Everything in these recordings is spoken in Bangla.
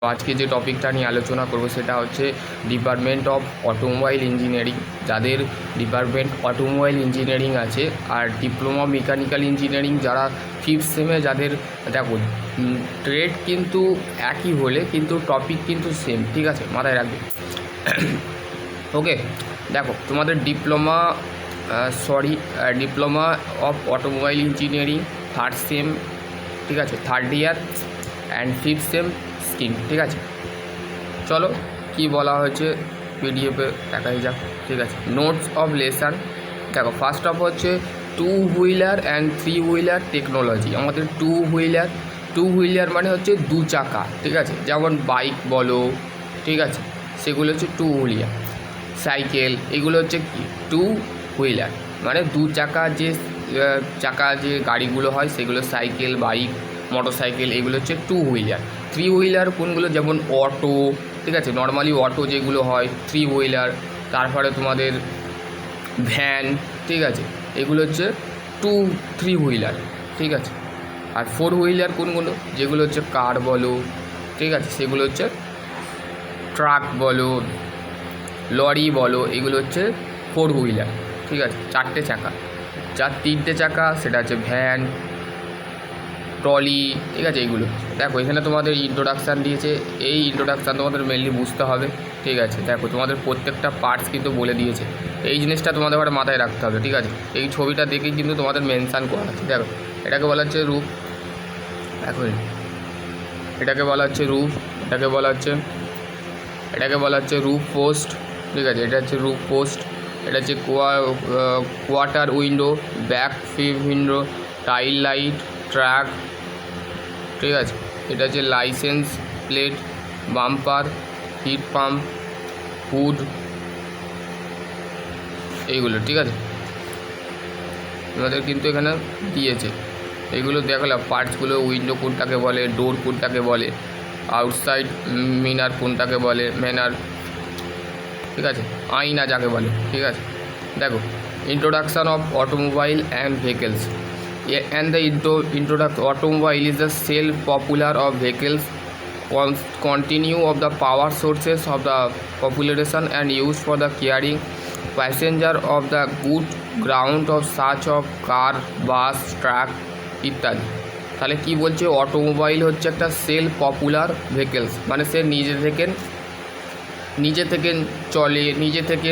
আজকে যে টপিকটা নিয়ে আলোচনা করব সেটা হচ্ছে ডিপার্টমেন্ট অফ অটোমোবাইল ইঞ্জিনিয়ারিং। যাদের ডিপার্টমেন্ট অটোমোবাইল ইঞ্জিনিয়ারিং আছে আর ডিপ্লোমা মেকানিক্যাল ইঞ্জিনিয়ারিং যারা ফিফথ সেমে, যাদের দেখো ট্রেড কিন্তু একই হলে কিন্তু টপিক কিন্তু সেম, ঠিক আছে, মাথায় রাখবে। ওকে, দেখো তোমাদের diploma of automobile engineering third same, ঠিক আছে, third year and fifth same scheme, ঠিক আছে। চলো কি বলা হয়েছে পিডিএফে দেখাই যাক, ঠিক আছে। নোটস অফ লেসন, দেখো ফার্স্ট অফ হচ্ছে two wheeler and three wheeler technology. আমাদের টু হুইলার মানে হচ্ছে দু চাকা, ঠিক আছে, যেমন বাইক বলো, ঠিক আছে, সেগুলো হচ্ছে টু হুইলার। সাইকেল এগুলো হচ্ছে কি টু হুইলার, মানে দু চাকা যে গাড়িগুলো হয় সেগুলো সাইকেল, বাইক, মোটরসাইকেল, এগুলো হচ্ছে টু হুইলার। থ্রি হুইলার কোনগুলো, যেমন অটো, ঠিক আছে, নর্মালি অটো যেগুলো হয় থ্রি হুইলার। তারপরে তোমাদের ভ্যান, ঠিক আছে, এগুলো হচ্ছে থ্রি হুইলার, ঠিক আছে। আর ফোর হুইলার কোনগুলো, যেগুলো হচ্ছে কার বলো, ঠিক আছে, সেগুলো হচ্ছে ট্রাক বলো, লরি বলো, এগুলো হচ্ছে ফোর হুইলার, ঠিক আছে, চারটে চাকা। যার তিনটে চাকা সেটা হচ্ছে ভ্যান, ট্রলি, ঠিক আছে, এইগুলো। দেখো এখানে তোমাদের ইন্ট্রোডাকশান দিয়েছে, এই ইন্ট্রোডাকশান তোমাদের মেনলি বুঝতে হবে, ঠিক আছে। দেখো তোমাদের প্রত্যেকটা পার্টস কিন্তু বলে দিয়েছে, এই জিনিসটা তোমাদের ঘরে মাথায় রাখতে হবে, ঠিক আছে। এই ছবিটা দেখেই কিন্তু তোমাদের মেনশান করা আছে। দেখো এটাকে বলা হচ্ছে রুফ, এখন এটাকে বলা হচ্ছে রুফ, এটাকে বলা হচ্ছে রুফ পোস্ট, ঠিক আছে, এটা হচ্ছে রুফ পোস্ট। এটা হচ্ছে quarter window, back window, tail light, track, ঠিক আছে। এটা হচ্ছে licence plate, bumper, heat pump, hood, এইগুলো, ঠিক আছে। আমাদের কিন্তু এখানে দিয়েছে এইগুলো দেখালাম পার্টসগুলো, উইন্ডো কোনটাকে বলে, ডোর কোনটাকে বলে, আউটসাইড মিনার কোনটাকে বলে, ম্যানার, ঠিক আছে, আয়না যাকে বলে, ঠিক আছে। দেখো introduction of automobile and vehicles and the automobile is the cell popular of vehicles, continue of the power sources of the population and used for the carrying passenger of the good ground of such of car, bus, truck ইত্যাদি। তাহলে কি বলছে, অটোমোবাইল হচ্ছে একটা সেল পপুলার ভেহিকেলস, মানে সে নিজে থেকে চলে, নিজে থেকে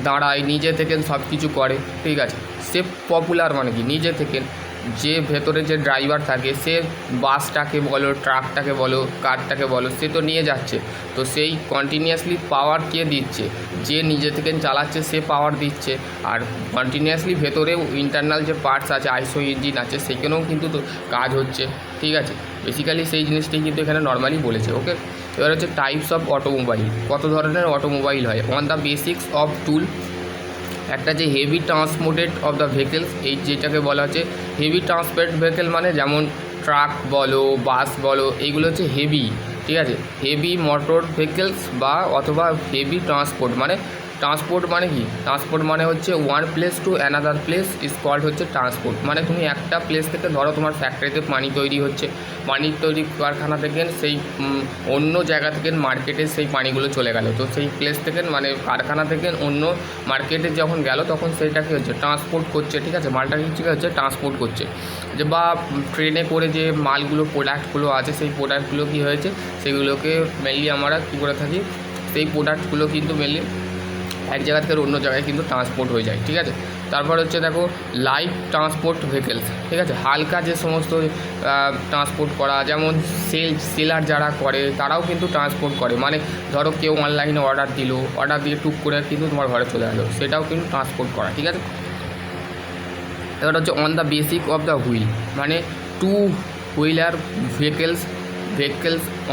দাঁড়ায়, নিজে থেকে সব কিছু করে, ঠিক আছে। সে পপুলার মানে কি, নিজে থেকে, যে ভেতরে যে ড্রাইভার থাকে সে বাসটাকে বলো, ট্রাকটাকে বলো, কারটাকে বলো, সে তো নিয়ে যাচ্ছে, তো সেই কন্টিনিউয়াসলি পাওয়ার কে দিচ্ছে, যে নিজে থেকে চালাচ্ছে সে পাওয়ার দিচ্ছে। আর কন্টিনিউয়াসলি ভেতরেও ইন্টারনাল যে পার্টস আছে, আইসো ইঞ্জিন আছে, সেখানেও কিন্তু তো কাজ হচ্ছে, ঠিক আছে। বেসিক্যালি সেই জিনিসটাই কিন্তু এখানে নর্মালি বলেছে। ওকে, এবার হচ্ছে টাইপস অফ অটোমোবাইল, কত ধরনের অটোমোবাইল হয়। অন দ্য বেসিক্স অফ টুল, একটা যে heavy transported of the vehicles, এই যেটাকে বলা হচ্ছে হেভি ট্রান্সপোর্ট ভেহিকেল, মানে যেমন ট্রাক বলো, বাস বলো, এইগুলো হচ্ছে হেভি, ঠিক আছে, হেভি মোটর ভেহিকেলস বা অথবা হেভি ট্রান্সপোর্ট। মানে কি, ট্রান্সপোর্ট মানে হচ্ছে one place to another place is called হচ্ছে ট্রান্সপোর্ট। মানে তুমি একটা প্লেস থেকে, ধরো তোমার ফ্যাক্টরিতে পানি তৈরি হচ্ছে, পানির তৈরি কারখানা থেকে সেই অন্য জায়গা থেকে মার্কেটে সেই পানিগুলো চলে গেল, তো সেই প্লেস থেকে মানে কারখানা থেকে অন্য মার্কেটে যখন গেল তখন সেইটাকে হচ্ছে ট্রান্সপোর্ট করছে, ঠিক আছে, মালটাকে হচ্ছে ট্রান্সপোর্ট করছে। যে বা ট্রেনে করে যে মালগুলো, প্রোডাক্টগুলো আছে, সেই প্রোডাক্টগুলো কী হয়েছে, সেগুলোকে মেনলি আমরা কী করে থাকি, সেই প্রোডাক্টগুলো কিন্তু মেনলি এক জায়গা থেকে অন্য জায়গায় কিন্তু ট্রান্সপোর্ট হয়ে যায়, ঠিক আছে। তারপর হচ্ছে দেখো লাইট ট্রান্সপোর্ট ভেহিকেলস, ঠিক আছে, হালকা যে সমস্ত ট্রান্সপোর্ট করা, যেমন সেলার যারা করে তারাও কিন্তু ট্রান্সপোর্ট করে, মানে ধরো কেউ অনলাইনে অর্ডার দিয়ে টুক করে কিন্তু তোমার ঘরে চলে গেলো, সেটাও কিন্তু ট্রান্সপোর্ট করা, ঠিক আছে। এবার হচ্ছে on the basic of the wheel, মানে two wheeler vehicles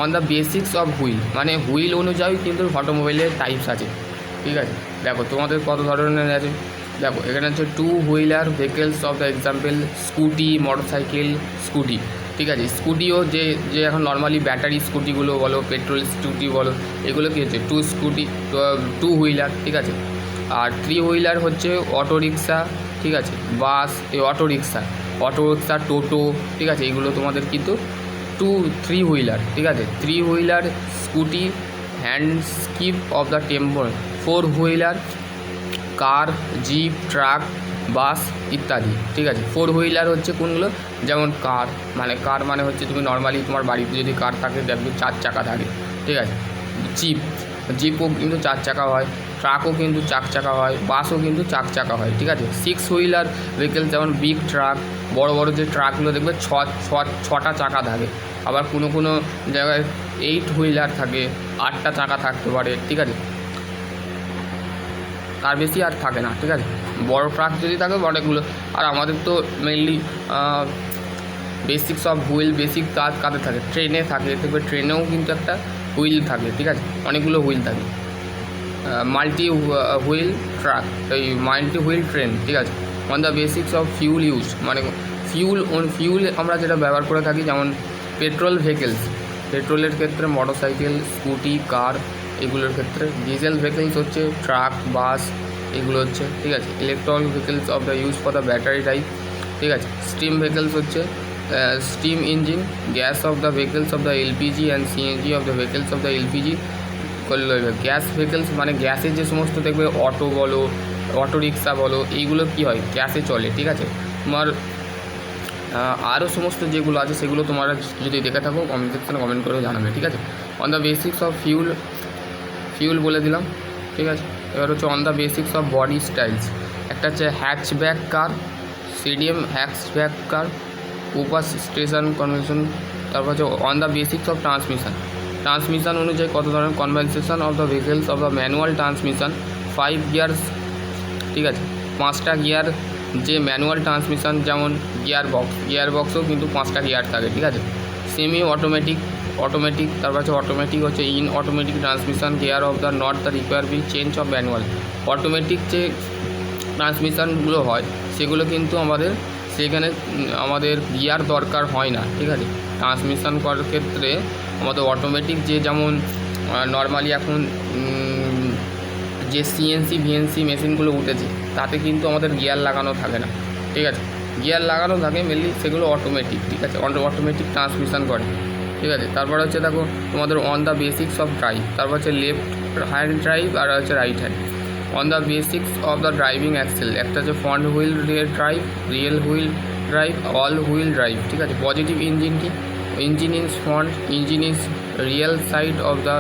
on the basics of wheel, মানে হুইল অনুযায়ী কিন্তু অটোমোবাইলের টাইপস আছে, ঠিক আছে। দেখো তোমাদের কত ধরনের আছে, দেখো এখানে হচ্ছে two wheeler vehicles of the example scooty, motorcycle, scooty, ঠিক আছে। স্কুটিও যে এখন নর্মালি ব্যাটারি স্কুটিগুলো বলো, পেট্রোল স্কুটি বলো, এগুলো কী হচ্ছে টু হুইলার, ঠিক আছে। আর থ্রি হুইলার হচ্ছে অটো রিক্সা, ঠিক আছে, বাস, অটো রিক্সা, টোটো, ঠিক আছে, এগুলো তোমাদের কিন্তু থ্রি হুইলার, ঠিক আছে, three wheeler scooty, hand skip of the temple, four wheeler car, jeep, truck, bus ইত্যাদি, ঠিক আছে। ফোর হুইলার হচ্ছে কোনগুলো, যেমন কার মানে হচ্ছে তুমি নর্মালি তোমার বাড়িতে যদি কার থাকে দেখবে 4 চাকা থাকে, ঠিক আছে। জিপও কিন্তু 4 চাকা হয়, ট্রাকও কিন্তু 4 চাকা হয়, বাসও কিন্তু 4 চাকা হয়, ঠিক আছে। 6 হুইলার ভেহিকেল যেমন বিগ ট্রাক, বড় বড় যে ট্রাকগুলো দেখবে ছটা চাকা থাকে, আবার কোনো জায়গায় 8 হুইলার থাকে, 8টা চাকা থাকতে পারে, ঠিক আছে, তার বেশি আর থাকে না, ঠিক আছে। বড় ট্রাক যদি থাকে বড়গুলো। আর আমাদের তো mainly basics of wheel, basic কাজ কাদের থাকে, ট্রেনে থাকে, দেখবে ট্রেনেও কিন্তু একটা হুইল থাকে, ঠিক আছে, অনেকগুলো হুইল থাকে। মাল্টি হুইল ট্রাক, এই মাল্টি হুইল ট্রেন, ঠিক আছে। On the basics of fuel use, মানে ফিউল আমরা যেটা ব্যবহার করে থাকি, যেমন পেট্রোল ভেহিকেলস, পেট্রোলের ক্ষেত্রে মোটরসাইকেল, স্কুটি, কার, এগুলোর ক্ষেত্রে। ডিজেল ভেহিকেলস হচ্ছে ট্রাক, বাস, এগুলো হচ্ছে, ঠিক আছে। Electronic vehicles of the use for the battery type, ঠিক আছে। স্টিম ভেহিকেলস হচ্ছে steam engine, gas off the vehicles of the LPG and CNG of the vehicles of the LPG. Gas vehicles মানে গ্যাসের যে সমস্ত দেখবে অটো বলো, অটো রিক্সা বলো, এইগুলো কী হয়, গ্যাসে চলে, ঠিক আছে। তোমার আরও সমস্ত যেগুলো আছে সেগুলো তোমরা যদি দেখে থাকো কমেন্ট সেকশনে কমেন্ট করে জানাবে, ঠিক আছে। On the basics of fuel বলে দিলাম, ঠিক আছে। এবার হচ্ছে on the basics of body styles, একটা হচ্ছে হ্যাচব্যাক কার, সিডিএম হ্যাচব্যাক কার, কুপার স্টেশন কনভেনশন। তারপর হচ্ছে on the basics of transmission অনুযায়ী কত ধরনের convention of the vehicles of the manual transmission, 5 gears, ঠিক আছে, 5টা গিয়ার যে ম্যানুয়াল ট্রান্সমিশন, যেমন গিয়ারবক্সও কিন্তু 5টা গিয়ার থাকে, ঠিক আছে। সেমি অটোমেটিক, তারপর হচ্ছে অটোমেটিক হচ্ছে in automatic transmission, gear of the not the require bill change of manual. Automatic যে ট্রান্সমিশনগুলো হয় সেগুলো কিন্তু সেখানে আমাদের গিয়ার দরকার হয় না, ঠিক আছে। ট্রান্সমিশন করার ক্ষেত্রে আমাদের অটোমেটিক যেমন নর্মালি এখন যে সিএনসি ভিএনসি মেশিনগুলো উঠেছে তাতে কিন্তু আমাদের গিয়ার লাগানো থাকে না, ঠিক আছে। গিয়ার লাগানো থাকে মেনলি সেগুলো অটোমেটিক, ঠিক আছে, অটোমেটিক ট্রান্সমিশন করে, ঠিক আছে। তারপর হচ্ছে দেখো তোমাদের on the basics of drive, তারপর হচ্ছে লেফট হ্যান্ড ড্রাইভ আর হচ্ছে right hand. On the basics of the driving axle, একটা হচ্ছে front wheel drive, rear wheel drive, all wheel drive, ঠিক আছে। পজিটিভ ইঞ্জিন কি, engine is front, engine is rear side of the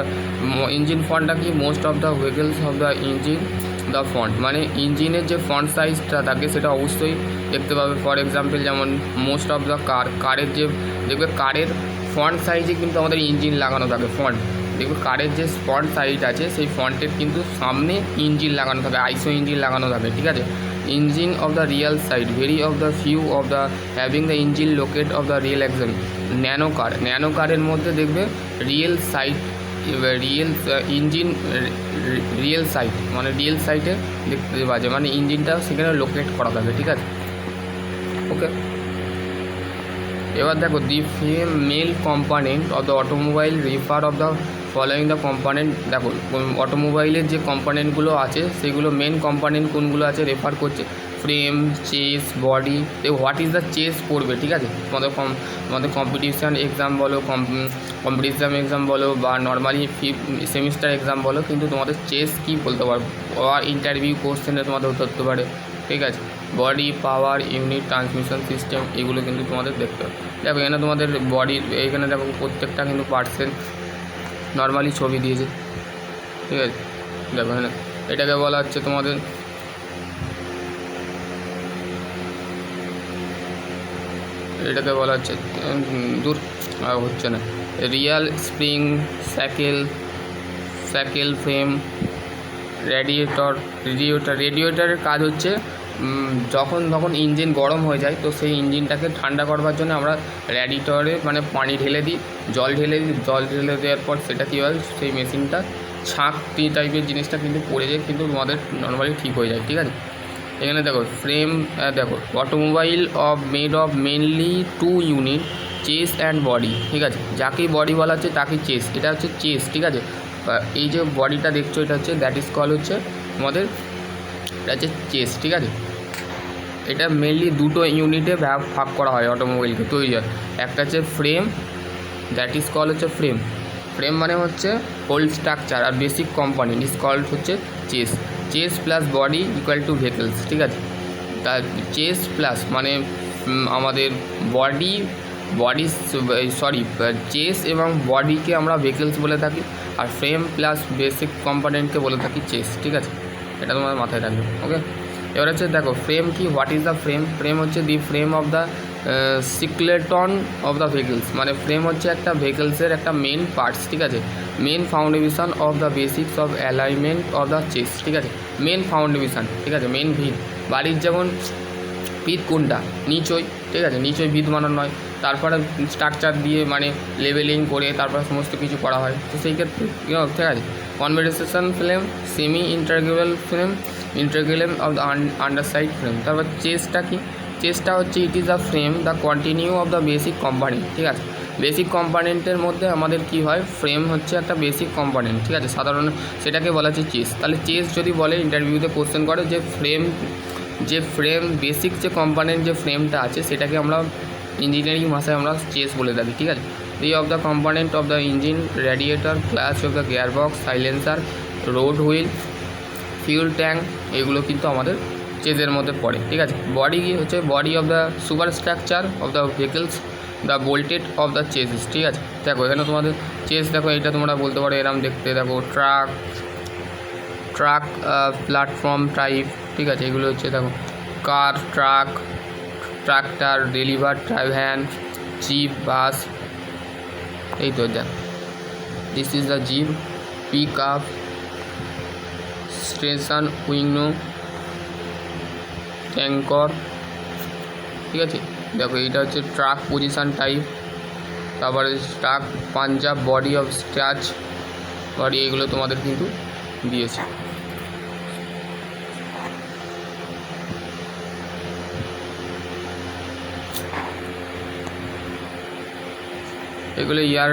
engine ফ্রন্টটা কি, most of the vehicles of the engine the front, মানে ইঞ্জিনের যে ফ্রন্ট সাইজটা থাকে সেটা অবশ্যই দেখতে পাবে। ফর এক্সাম্পল যেমন মোস্ট অফ দ্য কারের যে দেখবে কারের ফ্রন্ট সাইজে কিন্তু আমাদের ইঞ্জিন লাগানো থাকে, ফ্রন্ট দেখবে কারের যে ফ্রন্ট সাইড আছে সেই ফ্রন্টের কিন্তু সামনে ইঞ্জিন লাগানো থাকে, আইসো ইঞ্জিন লাগানো থাকে, ঠিক আছে। Engine of the real side, very of the few of the having the engine locate of the real axle. Nano কারের মধ্যে দেখবে real side, engine real side মানে রিয়েল সাইডে দেখতে পাচ্ছে, মানে ইঞ্জিনটা সেখানে লোকেট করা থাকে, ঠিক আছে, ওকে। এবার দেখো the main component of the automobile refer of the following the component. দেখো অটোমোবাইলের যে কম্পোনেন্টগুলো আছে সেগুলো মেন কম্পোনেন্ট কোনগুলো আছে রেফার করছে, frame, chassis, body. What is the chassis পড়বে, ঠিক আছে। তোমাদের কম্পিটিশান এক্সাম বলো, কম্পিটিশান এক্সাম বলো বা নর্মালি সেমিস্টার এক্সাম বলো, কিন্তু তোমাদের চেস কী বলতে পারবো, আর ইন্টারভিউ কোশ্চেনে তোমাদের ধরতে পারে, ঠিক আছে। বডি, পাওয়ার ইউনিট, ট্রান্সমিশন সিস্টেম, এগুলো কিন্তু তোমাদের দেখতে হবে। দেখো এখানে তোমাদের বডির এখানে দেখো প্রত্যেকটা কিন্তু পার্সেন্ট নর্মালি ছবি দিয়েছে, ঠিক আছে। দেখো এখানে এটাকে বলা হচ্ছে তোমাদের দূর হচ্ছে না, রিয়াল স্প্রিং, স্যাকেল ফ্রেম, রেডিয়েটরের কাজ হচ্ছে যখন ইঞ্জিন গরম হয়ে যায় তো সেই ইঞ্জিনটাকে ঠান্ডা করবার জন্য আমরা রেডিয়েটরে মানে পানি ঢেলে দিই, জল ঢেলে দেওয়ার পর সেটা কী হয়, সেই মেশিনটা ছাঁক টাইপের জিনিসটা কিন্তু পড়ে যায়, কিন্তু তোমাদের নর্মালি ঠিক হয়ে যায়, ঠিক আছে। এখানে দেখো ফ্রেম, দেখো automobile made of mainly 2 unit, chassis and body, ঠিক আছে। যাকেই বডি বলা হচ্ছে তাকে চেস, এটা হচ্ছে চেস, ঠিক আছে। এই যে বডিটা দেখছো এটা হচ্ছে দ্যাট ইজ কল হচ্ছে আমাদের এটা হচ্ছে চেস, ঠিক আছে। এটা মেনলি 2টো ইউনিটে ভাগ করা হয় অটোমোবাইলকে তৈরি হয়, একটা হচ্ছে ফ্রেম দ্যাট ইজ কল হচ্ছে ফ্রেম। ফ্রেম মানে হচ্ছে হোল স্ট্রাকচার আর বেসিক কম্পোনেন্ট ইজ কল্ড হচ্ছে chassis. Chassis plus body equal to vehicles, ঠিক আছে। তা চেস প্লাস মানে আমাদের বডি চেস এবং বডিকে আমরা ভেহিকলস বলে থাকি, আর ফ্রেম প্লাস বেসিক কম্পোনেন্টকে বলে থাকি চেস, ঠিক আছে। এটা তোমার মাথায় রাখবে, ওকে। এবার হচ্ছে দেখো ফ্রেম কি, what is the frame. Frame হচ্ছে the frame of the skeleton of the vehicles, মানে ফ্রেম হচ্ছে একটা ভেহিকলসের একটা মেন পার্টস, ঠিক আছে। Main foundation of the basics of alignment of the chassis, ঠিক আছে। মেন ফাউন্ডেশন, ঠিক আছে, মেন ভিত। বাড়ির যেমন ভিত কোনটা, নিচই, ঠিক আছে, নিচই ভিত বানানো হয়, তারপরে স্ট্রাকচার দিয়ে মানে লেভেলিং করে তারপরে সমস্ত কিছু করা হয়। তো সেই ক্ষেত্রে ঠিক আছে। Conversation frame, semi integral frame, integral of the underside frame. তারপর চেসটা কি, চেসটা হচ্ছে it is the frame the continue of the basic component, ঠিক আছে। বেসিক কম্পোনেন্টের মধ্যে আমাদের কি হয়, ফ্রেম হচ্ছে একটা বেসিক কম্পোনেন্ট, ঠিক আছে, সাধারণ সেটাকে বলা হচ্ছে চেস। তাহলে চেস যদি বলে ইন্টারভিউতে কোশ্চেন করে যে ফ্রেম বেসিক যে কম্পোনেন্ট যে ফ্রেমটা আছে সেটাকে আমরা ইঞ্জিনিয়ারিং ভাষায় আমরা চেস বলে থাকি, ঠিক আছে। Of the component of the engine, radiator, clutch of the gearbox, silencer, road wheel, fuel tank, এগুলো কিন্তু আমাদের চেসের মধ্যে পড়ে, ঠিক আছে। বডি হচ্ছে body of the super structure of the vehicles, the bolted of the chassis, ঠিক আছে। দেখো এখানে তোমাদের চেস, দেখো এটা তোমরা বলতে পারো এরম দেখতে, দেখো ট্রাক প্ল্যাটফর্ম টাইপ, ঠিক আছে। এগুলো হচ্ছে দেখো car, truck, tractor, deliver van, jeep, bus, এই তো দেখ this is the jeep, pick up, station wagon, tanker, ঠিক আছে। দেখো এইটা হচ্ছে ট্রাক পজিশন টাইপ, তারপরে ট্রাক পাঞ্জাব, বডি অফ স্ট্যাচ বডি, এগুলো তোমাদের কিন্তু দিয়েছে। এগুলো ইয়ার